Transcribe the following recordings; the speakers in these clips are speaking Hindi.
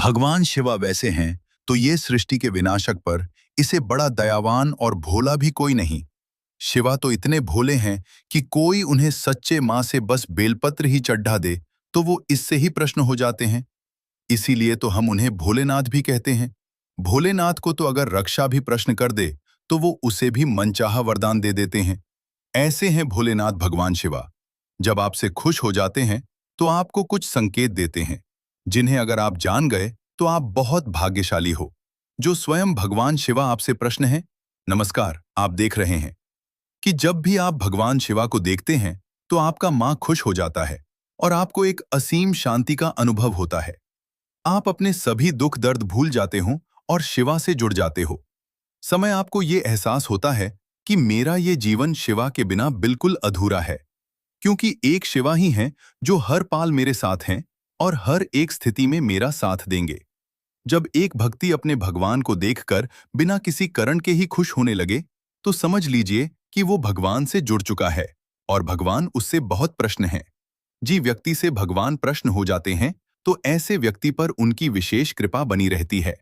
भगवान शिवा वैसे हैं तो ये सृष्टि के विनाशक पर इसे बड़ा दयावान और भोला भी कोई नहीं। शिवा तो इतने भोले हैं कि कोई उन्हें सच्चे माँ से बस बेलपत्र ही चढ़ा दे तो वो इससे ही प्रश्न हो जाते हैं। इसीलिए तो हम उन्हें भोलेनाथ भी कहते हैं। भोलेनाथ को तो अगर रक्षा भी प्रश्न कर दे तो वो उसे भी मनचाहा वरदान दे देते हैं। ऐसे हैं भोलेनाथ भगवान शिवा। जब आपसे खुश हो जाते हैं तो आपको कुछ संकेत देते हैं जिन्हें अगर आप जान गए तो आप बहुत भाग्यशाली हो। जो स्वयं भगवान शिवा आपसे प्रश्न है। नमस्कार, आप देख रहे हैं कि जब भी आप भगवान शिवा को देखते हैं तो आपका मां खुश हो जाता है और आपको एक असीम शांति का अनुभव होता है। आप अपने सभी दुख दर्द भूल जाते हो और शिवा से जुड़ जाते हो। समय आपको ये एहसास होता है कि मेरा ये जीवन शिवा के बिना बिल्कुल अधूरा है, क्योंकि एक शिवा ही हैं जो हर पाल मेरे साथ हैं और हर एक स्थिति में मेरा साथ देंगे। जब एक भक्ति अपने भगवान को देखकर बिना किसी कारण के ही खुश होने लगे तो समझ लीजिए कि वो भगवान से जुड़ चुका है और भगवान उससे बहुत प्रसन्न है। जी व्यक्ति से भगवान प्रसन्न हो जाते हैं तो ऐसे व्यक्ति पर उनकी विशेष कृपा बनी रहती है।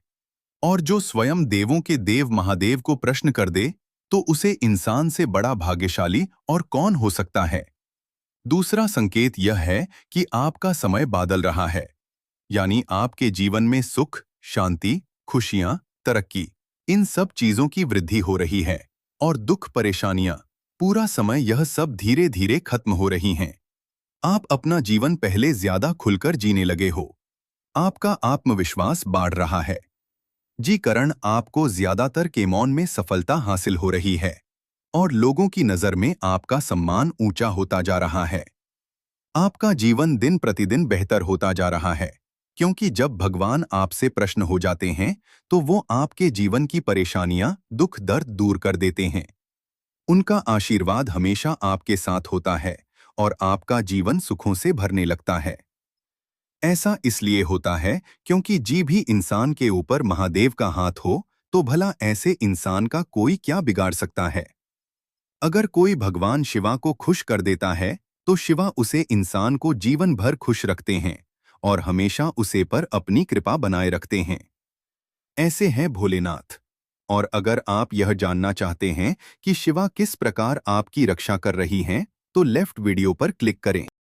और जो स्वयं देवों के देव महादेव को प्रश्न कर दे तो उसे इंसान से बड़ा भाग्यशाली और कौन हो सकता है। दूसरा संकेत यह है कि आपका समय बादल रहा है, यानी आपके जीवन में सुख, शांति, खुशियां, तरक्की, इन सब चीजों की वृद्धि हो रही है और दुख, परेशानियां, पूरा समय यह सब धीरे धीरे खत्म हो रही हैं। आप अपना जीवन पहले ज्यादा खुलकर जीने लगे हो। आपका आत्मविश्वास बढ़ रहा है। जी करण आपको ज्यादातर केमौन में सफलता हासिल हो रही है और लोगों की नजर में आपका सम्मान ऊंचा होता जा रहा है। आपका जीवन दिन प्रतिदिन बेहतर होता जा रहा है, क्योंकि जब भगवान आपसे प्रश्न हो जाते हैं तो वो आपके जीवन की परेशानियां, दुख दर्द दूर कर देते हैं। उनका आशीर्वाद हमेशा आपके साथ होता है और आपका जीवन सुखों से भरने लगता है। ऐसा इसलिए होता है क्योंकि जी भी इंसान के ऊपर महादेव का हाथ हो तो भला ऐसे इंसान का कोई क्या बिगाड़ सकता है। अगर कोई भगवान शिवा को खुश कर देता है तो शिवा उसे इंसान को जीवन भर खुश रखते हैं और हमेशा उसे पर अपनी कृपा बनाए रखते हैं। ऐसे हैं भोलेनाथ। और अगर आप यह जानना चाहते हैं कि शिवा किस प्रकार आपकी रक्षा कर रही हैं तो लेफ्ट वीडियो पर क्लिक करें।